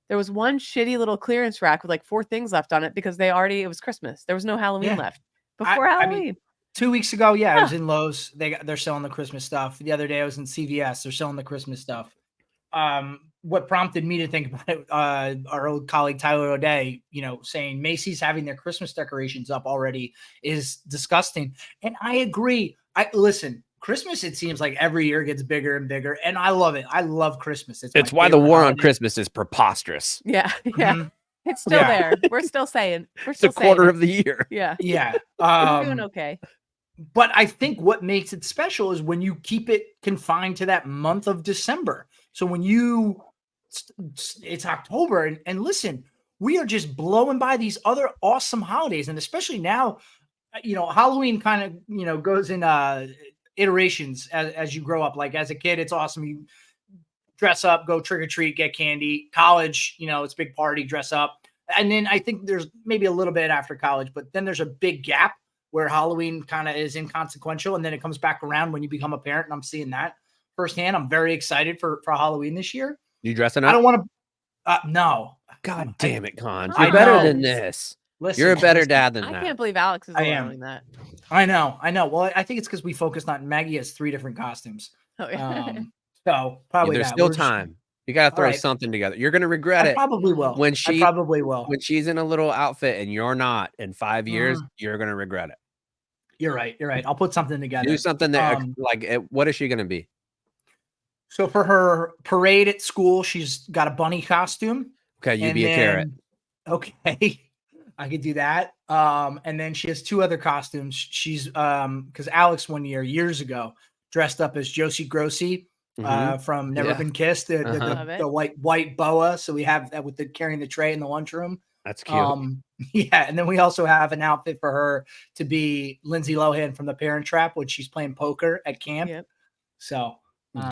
There was one shitty little clearance rack with like 4 things left on it because it was Christmas. There was no Halloween left before Halloween. I mean, 2 weeks ago, I was in Lowe's. They're selling the Christmas stuff. The other day I was in CVS. They're selling the Christmas stuff. What prompted me to think about it, our old colleague Tyler O'Day, saying Macy's having their Christmas decorations up already is disgusting. And I agree. Listen, Christmas, it seems like every year gets bigger and bigger, and I love it. I love Christmas. It's why the war on Christmas is preposterous. Yeah, yeah. It's still there. We're still saying. It's a quarter of the year. Yeah. Yeah. We're doing okay. But I think what makes it special is when you keep it confined to that month of December. So when it's October, and listen, we are just blowing by these other awesome holidays. And especially now, Halloween kind of, goes in iterations as you grow up. Like as a kid, it's awesome. You dress up, go trick or treat, get candy. College, it's a big party, dress up. And then I think there's maybe a little bit after college, but then there's a big gap where Halloween kind of is inconsequential. And then it comes back around when you become a parent. And I'm seeing that firsthand. I'm very excited for Halloween this year. You dressing up? I don't want to. No. God damn it, Con. You're better than this. Listen, you're a better dad than that. I can't believe Alex is allowing that. I know. Well, I think it's because we focused on Maggie has 3 different costumes. Oh, yeah. So probably there's still time. You got to throw something together. You're going to regret it. Probably will. I probably will. When she's in a little outfit and you're not, in 5 years, you're going to regret it. You're right. I'll put something together. Do something that, what is she going to be? So for her parade at school, she's got a bunny costume. Okay, you And be a carrot. Okay, I could do that. And then she has 2 other costumes. She's because Alex years ago dressed up as Josie Grossi from Never Yeah. Been Kissed, Love the it. white boa. So we have that with the carrying the tray in the lunchroom. That's cute. Yeah, and then we also have an outfit for her to be Lindsay Lohan from The Parent Trap when she's playing poker at camp. Yep. So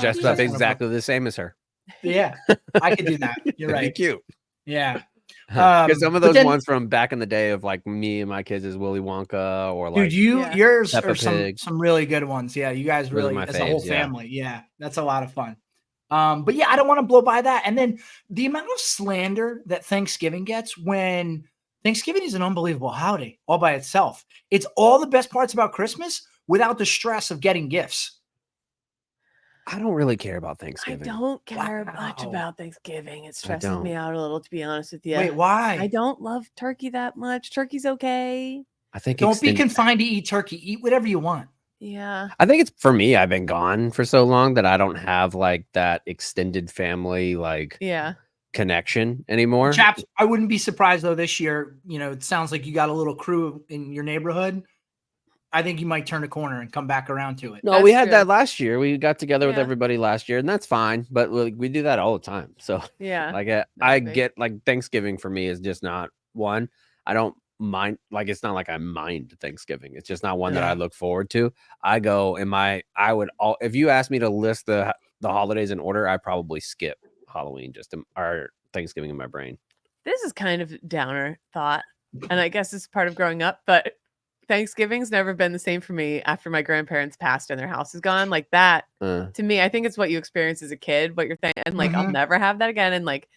Dressed so up that's one of her- exactly the same as her. Yeah, I could do that. You're That'd right. be cute. Yeah. Because some of but those then- ones from back in the day of like me and my kids is Willy Wonka or Dude, like Yeah. yours Peppa are Pig. some really good ones. Yeah, you guys Those are really my as a whole faves, yeah. family. Yeah, that's a lot of fun. But yeah, I don't want to blow by that. And then the amount of slander that Thanksgiving gets when Thanksgiving is an unbelievable holiday all by itself. It's all the best parts about Christmas without the stress of getting gifts. I don't really care about I Thanksgiving. don't care much Wow. about Thanksgiving. It I stresses me don't. out a little, to be honest with you. Wait, why? I don't love turkey that much. Turkey's okay. I think Don't be extend- confined to eat turkey. Eat whatever you want. Yeah. I think it's for me. I've been gone for so long that I don't have like that extended family like Yeah. connection anymore. Chaps, I wouldn't be surprised though this year. You know, it sounds like you got a little crew in your neighborhood. I think you might turn a corner and come back around to it. No, we That's had that true. last year. We got together with Yeah. everybody last year, and that's fine. But like, we do that all the time. So Yeah. like I Exactly. get like Thanksgiving for me is just not one. I don't mind, like it's not like I mind Thanksgiving. It's just not one that I Yeah. look forward to. I go in my I would all if you asked me to list the holidays in order, I probably skip Halloween or Thanksgiving in my brain. This is kind of downer thought. And I guess it's part of growing up, but Thanksgiving's never been the same for me after my grandparents passed and their house is gone. Like that, to me, I think it's what you experience as a kid, what you're thinking. And like, I'll Mhm. never have that again. And like,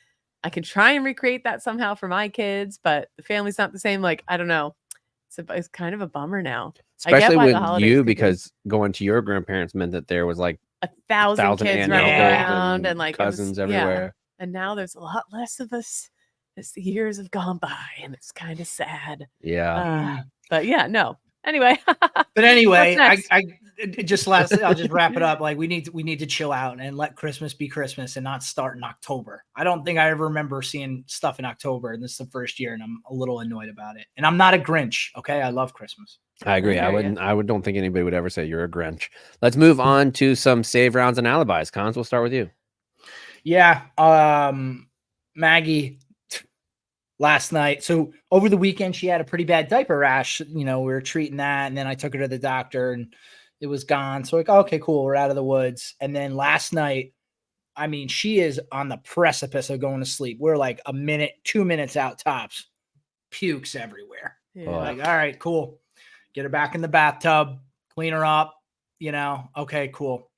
I can try and recreate that somehow for my kids, but the family's not the same. Like, I don't know. It's kind of a bummer now. I get Especially why the with holidays you, could be because going to your grandparents meant that there was like 1,000 1,000 kids aunts and running uncles around and like it was- cousins yeah. everywhere. And now there's a lot less of us as the years have gone by, and it's kind of sad. Yeah. But yeah, no. Anyway, But anyway, What's next? I'll just wrap it up. Like we need to chill out and let Christmas be Christmas and not start in October. I don't think I ever remember seeing stuff in October, and this is the first year, and I'm a little annoyed about it. And I'm not a Grinch. Okay, I love Christmas. I agree. I hear ya. Don't think anybody would ever say you're a Grinch. Let's move on to some save rounds and alibis. Cons, we'll start with you. Yeah. Maggie last night. So over the weekend, she had a pretty bad diaper rash. You know, we were treating that, and then I took her to the doctor and it was gone. So like, okay, cool. We're out of the woods. And then last night, I mean, she is on the precipice of going to sleep. We're like 2 minutes out tops, pukes everywhere. Yeah. Like, all right, cool. Get her back in the bathtub, clean her up, you know, okay, cool.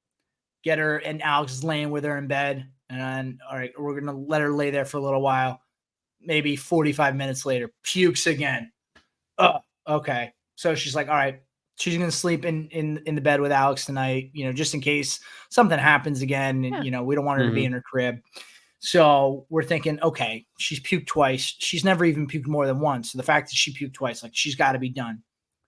Get her, and Alex is laying with her in bed. And all right, we're going to let her lay there for a little while. Maybe 45 minutes later, pukes again. Oh, okay. So she's like, all right, she's going to sleep in the bed with Alex tonight, you know, just in case something happens again. And, Yeah. you know, we don't want her to be in her crib. So we're thinking, okay, she's puked twice. She's never even puked more than once. So the fact that she puked twice, like she's got to be done.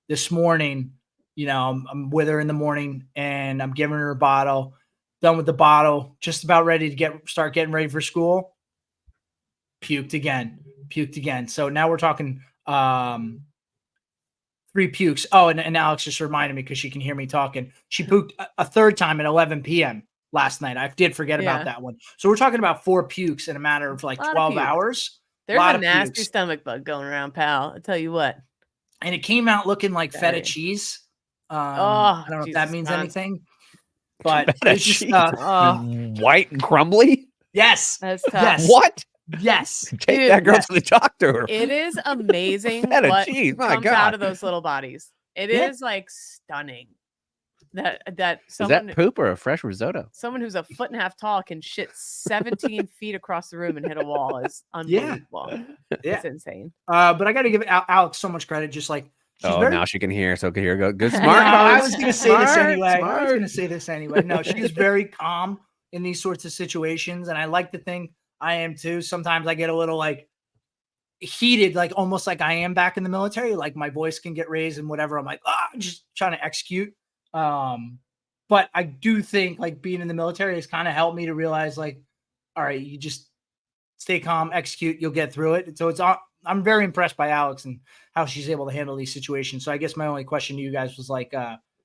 This morning, you know, I'm with her in the morning and I'm giving her a bottle, done with the bottle, just about ready to start getting ready for school. Puked again. So now we're talking 3 pukes. Oh, and Alex just reminded me because she can hear me talking. She puked a third time at 11 p.m. last night. I did forget about that one. So we're talking about 4 pukes in a matter of like 12 hours. There's a nasty stomach bug going around, pal. I'll tell you what. And it came out looking like feta cheese. I don't know if that means anything, but it's just white and crumbly. Yes. That's tough. Yes. What? Yes. Take Dude, that girl to the doctor. It is amazing Feta what cheese, my comes out God. of those little bodies. It Yeah. is like stunning. That Is someone that poop or a fresh risotto? someone who's a foot and a half tall can shit 17 feet across the room and hit a wall is unbelievable. Yeah. It's insane. But I got to give Alex so much credit. Just like, Now she can hear. So here go. Good, No, smart. I Cons. was going to say this Smart, anyway. smart. No, she's very calm in these sorts of situations. And I like to think I am too. Sometimes I get a little like heated, like almost like I am back in the military. Like my voice can get raised and whatever. I'm like, just trying to execute. But I do think like being in the military has kind of helped me to realize like, all right, you just stay calm, execute, you'll get through it. So I'm very impressed by Alex and how she's able to handle these situations. So I guess my only question to you guys was like,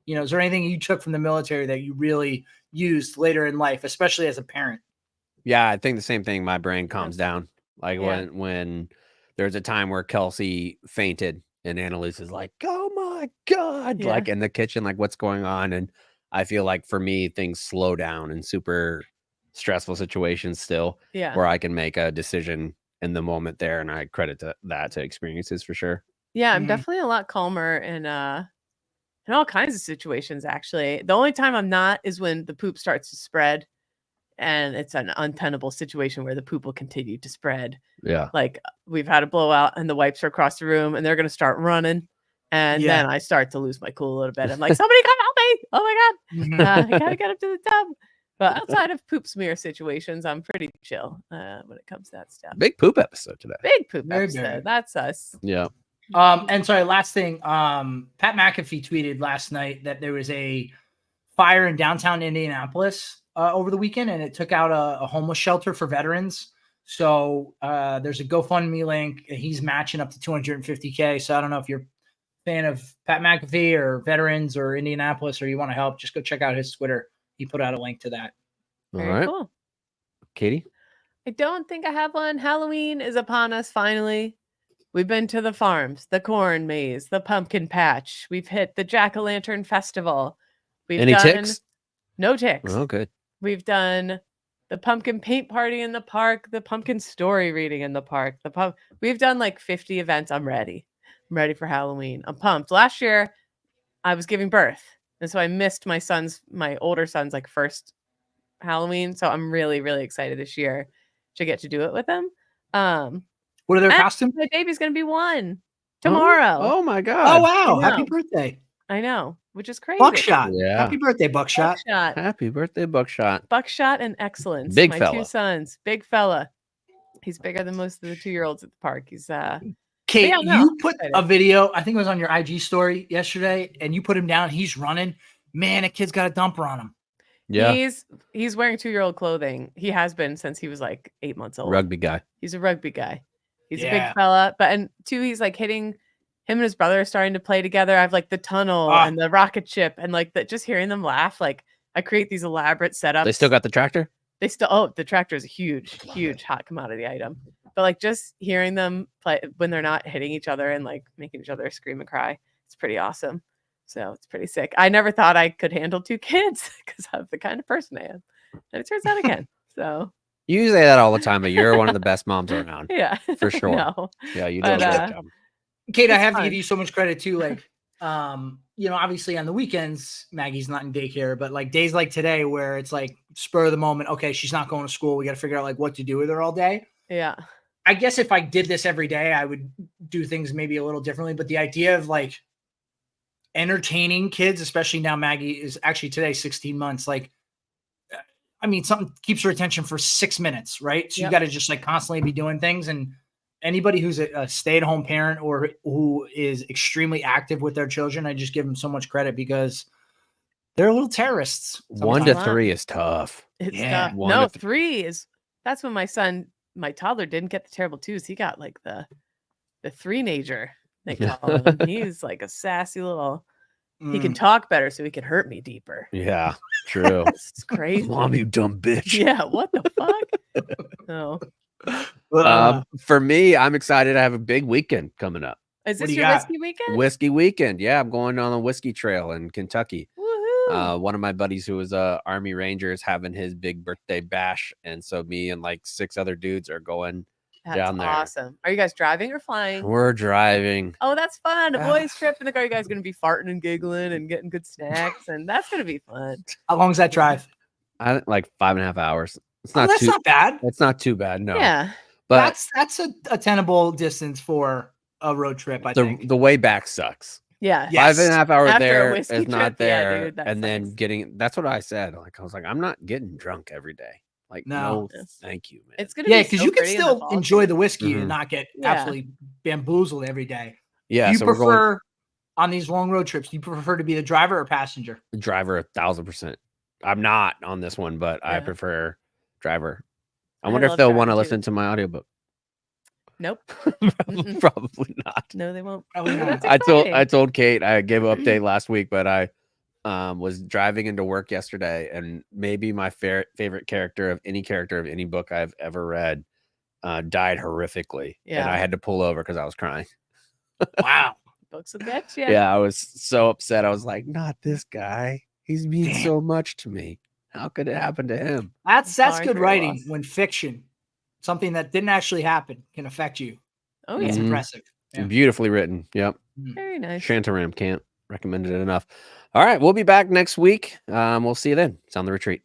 is there anything you took from the military that you really used later in life, especially as a parent? Yeah, I think the same thing. My brain calms down. Like when there's a time where Kelsey fainted and Annalise is like, oh my God, like in the kitchen, like what's going on? And I feel like for me, things slow down in super stressful situations still where I can make a decision in the moment there. And I credit that to experiences for sure. Yeah, I'm definitely a lot calmer in all kinds of situations, actually. The only time I'm not is when the poop starts to spread and it's an untenable situation where the poop will continue to spread. Yeah. Like we've had a blowout and the wipes are across the room and they're going to start running. And then I start to lose my cool a little bit. I'm like, somebody come help me. Oh my God. I got to get up to the tub. But outside of poop smear situations, I'm pretty chill when it comes to that stuff. Big poop episode today. Big poop episode. That's us. Yeah. And sorry, last thing. Pat McAfee tweeted last night that there was a fire in downtown Indianapolis over the weekend, and it took out a homeless shelter for veterans. So there's a GoFundMe link. He's matching up to $250K. So I don't know if you're a fan of Pat McAfee or veterans or Indianapolis, or you want to help, just go check out his Twitter. He put out a link to that. Very cool. Katie? I don't think I have one. Halloween is upon us finally. We've been to the farms, the corn maze, the pumpkin patch. We've hit the jack-o'-lantern festival. We've Any done ticks? No ticks. Oh, good. We've done the pumpkin paint party in the park, the pumpkin story reading in the park. We've done like 50 events. I'm ready. I'm ready for Halloween. I'm pumped. Last year, I was giving birth, and so I missed my older son's like first Halloween. So I'm really, really excited this year to get to do it with him. What are their costumes? My baby's gonna be 1 tomorrow. Oh my God! Oh wow! Happy birthday! I know, which is crazy. Buckshot. Yeah. Happy birthday, Buckshot. Happy birthday, Buckshot. Buckshot and excellence. Big my fella. 2 sons. Big fella. He's bigger than most of the 2-year-olds at the park. He's Kate, you put a video, I think it was on your IG story yesterday, and you put him down. He's running. Man, a kid's got a dumper on him. Yeah. He's wearing 2-year-old clothing. He has been since he was like 8 months old. Rugby guy. He's a rugby guy. He's a big fella. And 2, he's like hitting. Him and his brother are starting to play together. I have like the tunnel and the rocket ship, and like just hearing them laugh. Like I create these elaborate setups. They still got the tractor? The tractor is a huge hot commodity item. But like just hearing them play when they're not hitting each other and like making each other scream and cry, it's pretty awesome. So it's pretty sick. I never thought I could handle 2 kids because I'm the kind of person I am. And it turns out again. So you say that all the time, but you're one of the best moms around. Yeah. For sure. No. Yeah, you do a great job. Kate, I have to give you so much credit too. Like, obviously on the weekends, Maggie's not in daycare, but like days like today where it's like spur of the moment. Okay, she's not going to school. We got to figure out like what to do with her all day. Yeah. I guess if I did this every day, I would do things maybe a little differently. But the idea of like entertaining kids, especially now Maggie is actually today 16 months. Like, I mean, something keeps her attention for 6 minutes, right? So you got to just like constantly be doing things. And anybody who's a stay-at-home parent or who is extremely active with their children, I just give them so much credit because they're little terrorists. 1 to 3 is tough. It's tough. No, 3 is, that's when my toddler didn't get the terrible 2s. He got like the 3-nager, they call him. He's like a sassy little, he can talk better so he can hurt me deeper. Yeah, true. It's crazy. Mom, you dumb bitch. Yeah, what the fuck? No. For me, I'm excited. I have a big weekend coming up. Is this your whiskey weekend? Whiskey weekend. Yeah, I'm going on a whiskey trail in Kentucky. Woohoo. One of my buddies who was a Army Ranger is having his big birthday bash, and so me and like 6 other dudes are going down there. Awesome. Are you guys driving or flying? We're driving. Oh, that's fun. A boys trip in the car. You guys are gonna be farting and giggling and getting good snacks, and that's gonna be fun. How long is that drive? Like 5.5 hours. It's not that's not bad. It's not too bad. No. Yeah. But that's a tenable distance for a road trip. I think the way back sucks. Yeah. 5.5 hours After there a is whiskey not trip, there. yeah, dude, that and then sucks. that's what I said. Like I was like, I'm not getting drunk every day. Like, no thank you, man. It's gonna be because you can still enjoy the whiskey and not get Yeah. absolutely bamboozled every day. Yeah. Do you prefer on these long road trips? Do you prefer to be the driver or passenger? Driver, 1,000%. I'm not on this one, but I Yeah. prefer driver. I I wonder if love they'll driving want to too. listen to my audiobook. Nope. Probably not. No, they won't. Probably But not. that's I exciting. told Kate, I gave an update last week, but I was driving into work yesterday, and maybe my favorite character of any book I've ever read died horrifically. And I Yeah. had to pull over because I was crying. Wow. Books will get you. Yeah, I was so upset. I was like, not this guy. He's mean Damn. so much to me. How could it happen to him? That's Sorry good for your writing loss. when fiction, something that didn't actually happen, can affect you. Oh, It's yeah. impressive. Yeah. Beautifully written. Yep. Very nice. Shantaram, can't recommend it enough. All right, we'll be back next week. We'll see you then. It's On the Retreat.